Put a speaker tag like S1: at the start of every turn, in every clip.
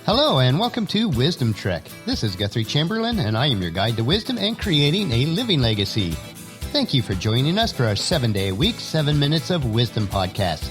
S1: Hello and welcome to Wisdom Trek. This is Guthrie Chamberlain and I am your guide to wisdom and creating a living legacy. Thank you for joining us for our 7-day-a-week, 7 Minutes of Wisdom podcast.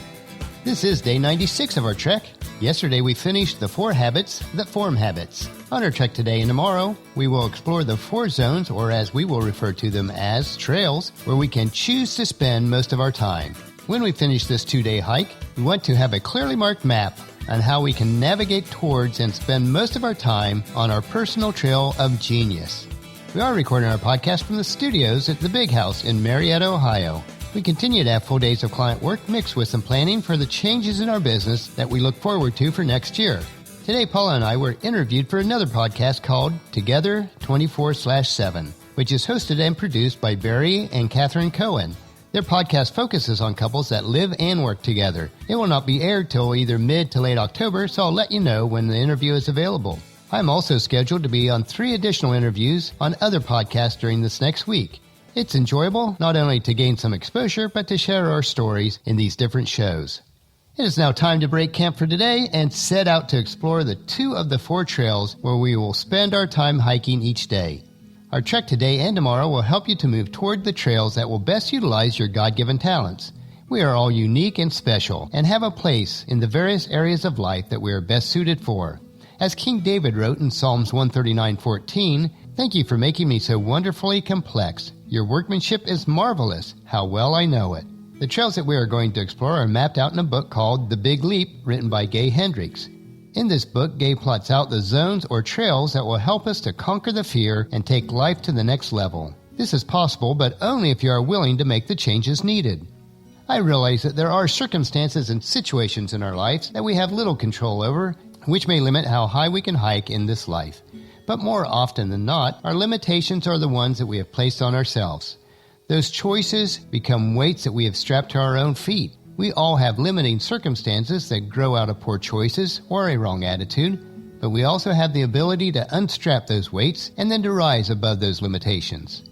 S1: This is day 96 of our trek. Yesterday we finished the 4 habits that form habits. On our trek today and tomorrow, we will explore the 4 zones, or as we will refer to them as trails, where we can choose to spend most of our time. When we finish this 2-day hike, we want to have a clearly marked map on how we can navigate towards and spend most of our time on our personal trail of genius. We are recording our podcast from the studios at the Big House in Marietta, Ohio. We continue to have full days of client work mixed with some planning for the changes in our business that we look forward to for next year. Today, Paula and I were interviewed for another podcast called Together 24/7, which is hosted and produced by Barry and Catherine Cohen. Their podcast focuses on couples that live and work together. It will not be aired till either mid to late October, so I'll let you know when the interview is available. I'm also scheduled to be on 3 additional interviews on other podcasts during this next week. It's enjoyable, not only to gain some exposure, but to share our stories in these different shows. It is now time to break camp for today and set out to explore the 2 of the 4 trails where we will spend our time hiking each day. Our trek today and tomorrow will help you to move toward the trails that will best utilize your God-given talents. We are all unique and special and have a place in the various areas of life that we are best suited for. As King David wrote in Psalms 139:14, "Thank you for making me so wonderfully complex. Your workmanship is marvelous. How well I know it." The trails that we are going to explore are mapped out in a book called The Big Leap, written by Gay Hendricks. In this book, Gay plots out the zones or trails that will help us to conquer the fear and take life to the next level. This is possible, but only if you are willing to make the changes needed. I realize that there are circumstances and situations in our lives that we have little control over, which may limit how high we can hike in this life. But more often than not, our limitations are the ones that we have placed on ourselves. Those choices become weights that we have strapped to our own feet. We all have limiting circumstances that grow out of poor choices or a wrong attitude, but we also have the ability to unstrap those weights and then to rise above those limitations.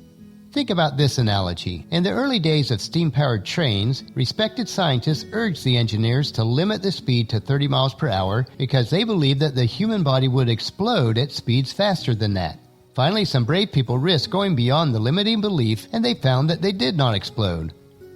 S1: Think about this analogy. In the early days of steam-powered trains, respected scientists urged the engineers to limit the speed to 30 miles per hour because they believed that the human body would explode at speeds faster than that. Finally, some brave people risked going beyond the limiting belief, and they found that they did not explode.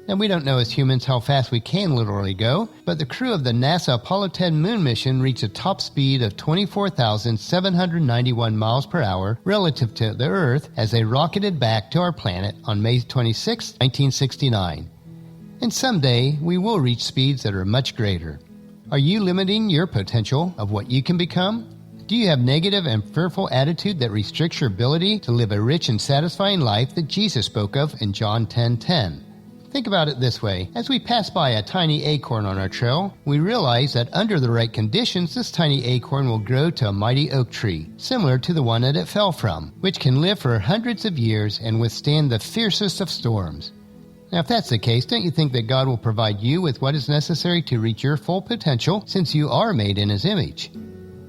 S1: Now, we don't know as humans how fast we can literally go, but the crew of the NASA Apollo 10 moon mission reached a top speed of 24,791 miles per hour relative to the Earth as they rocketed back to our planet on May 26, 1969. And someday, we will reach speeds that are much greater. Are you limiting your potential of what you can become? Do you have negative and fearful attitude that restricts your ability to live a rich and satisfying life that Jesus spoke of in John 10:10? Think about it this way. As we pass by a tiny acorn on our trail, we realize that under the right conditions, this tiny acorn will grow to a mighty oak tree, similar to the one that it fell from, which can live for hundreds of years and withstand the fiercest of storms. Now, if that's the case, don't you think that God will provide you with what is necessary to reach your full potential, since you are made in His image?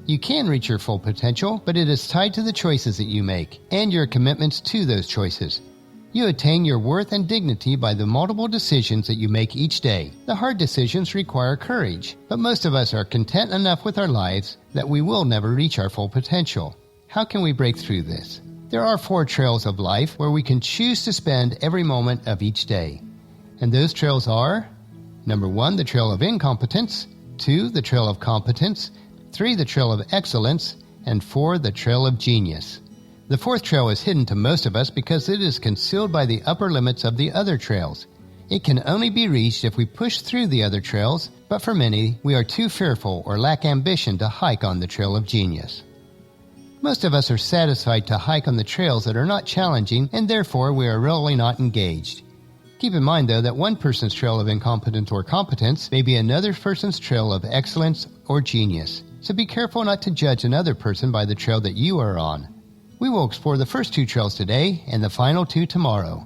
S1: You can reach your full potential, but it is tied to the choices that you make and your commitments to those choices. You attain your worth and dignity by the multiple decisions that you make each day. The hard decisions require courage, but most of us are content enough with our lives that we will never reach our full potential. How can we break through this? There are 4 trails of life where we can choose to spend every moment of each day. And those trails are: number 1, the trail of incompetence; 2, the trail of competence; 3, the trail of excellence; and 4, the trail of genius. The 4th trail is hidden to most of us because it is concealed by the upper limits of the other trails. It can only be reached if we push through the other trails, but for many, we are too fearful or lack ambition to hike on the trail of genius. Most of us are satisfied to hike on the trails that are not challenging, and therefore we are really not engaged. Keep in mind, though, that one person's trail of incompetence or competence may be another person's trail of excellence or genius. So be careful not to judge another person by the trail that you are on. We will explore the first 2 trails today and the final 2 tomorrow.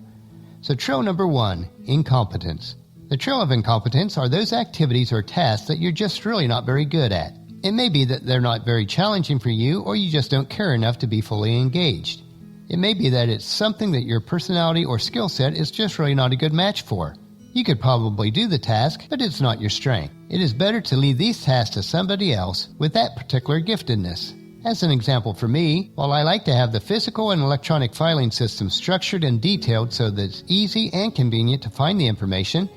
S1: So trail number 1, incompetence. The trail of incompetence are those activities or tasks that you're just really not very good at. It may be that they're not very challenging for you, or you just don't care enough to be fully engaged. It may be that it's something that your personality or skill set is just really not a good match for. You could probably do the task, but it's not your strength. It is better to leave these tasks to somebody else with that particular giftedness. As an example for me, while I like to have the physical and electronic filing system structured and detailed so that it's easy and convenient to find the information,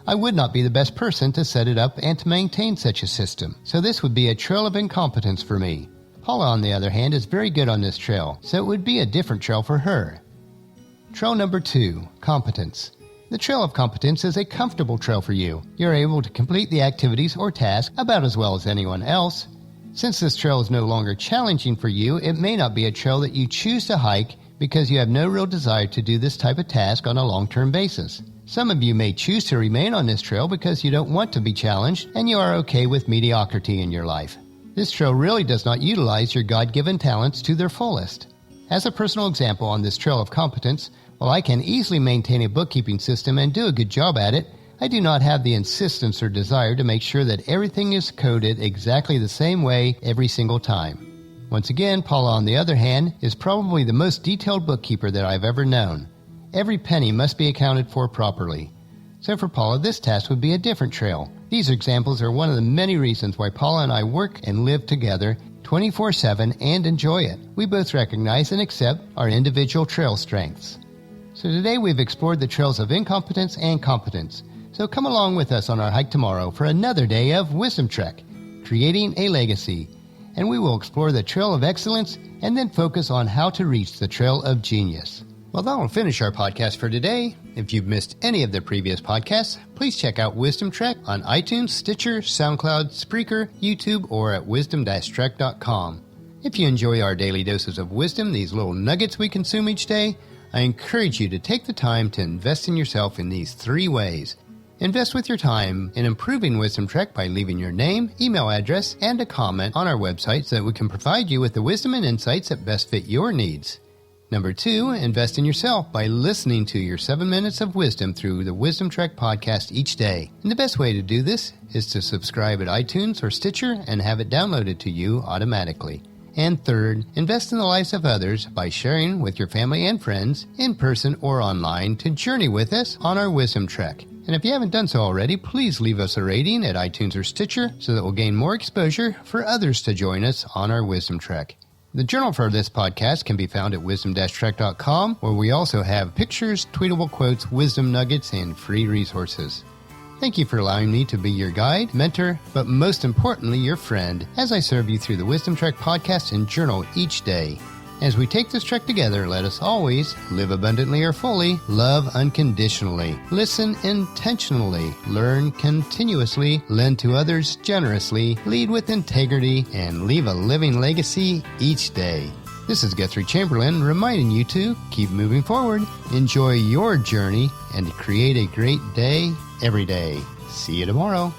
S1: I would not be the best person to set it up and to maintain such a system. So this would be a trail of incompetence for me. Paula, on the other hand, is very good on this trail, so it would be a different trail for her. Trail number 2, competence. The Trail of Competence is a comfortable trail for you. You're able to complete the activities or tasks about as well as anyone else. Since this trail is no longer challenging for you, it may not be a trail that you choose to hike because you have no real desire to do this type of task on a long-term basis. Some of you may choose to remain on this trail because you don't want to be challenged and you are okay with mediocrity in your life. This trail really does not utilize your God-given talents to their fullest. As a personal example on this Trail of Competence, while I can easily maintain a bookkeeping system and do a good job at it, I do not have the insistence or desire to make sure that everything is coded exactly the same way every single time. Once again, Paula, on the other hand, is probably the most detailed bookkeeper that I've ever known. Every penny must be accounted for properly. So for Paula, this task would be a different trail. These examples are one of the many reasons why Paula and I work and live together 24/7 and enjoy it. We both recognize and accept our individual trail strengths. So today we've explored the trails of incompetence and competence. So come along with us on our hike tomorrow for another day of Wisdom Trek, creating a legacy. And we will explore the Trail of Excellence and then focus on how to reach the Trail of Genius. Well, that will finish our podcast for today. If you've missed any of the previous podcasts, please check out Wisdom Trek on iTunes, Stitcher, SoundCloud, Spreaker, YouTube, or at wisdom-trek.com. If you enjoy our daily doses of wisdom, these little nuggets we consume each day, I encourage you to take the time to invest in yourself in these 3 ways. Invest with your time in improving Wisdom Trek by leaving your name, email address, and a comment on our website so that we can provide you with the wisdom and insights that best fit your needs. Number 2, invest in yourself by listening to your 7 minutes of wisdom through the Wisdom Trek podcast each day. And the best way to do this is to subscribe at iTunes or Stitcher and have it downloaded to you automatically. And third, invest in the lives of others by sharing with your family and friends, in person or online, to journey with us on our Wisdom Trek. And if you haven't done so already, please leave us a rating at iTunes or Stitcher so that we'll gain more exposure for others to join us on our Wisdom Trek. The journal for this podcast can be found at wisdom-trek.com, where we also have pictures, tweetable quotes, wisdom nuggets, and free resources. Thank you for allowing me to be your guide, mentor, but most importantly, your friend, as I serve you through the Wisdom Trek podcast and journal each day. As we take this trek together, let us always live abundantly or fully, love unconditionally, listen intentionally, learn continuously, lend to others generously, lead with integrity, and leave a living legacy each day. This is Guthrie Chamberlain reminding you to keep moving forward, enjoy your journey, and create a great day every day. See you tomorrow.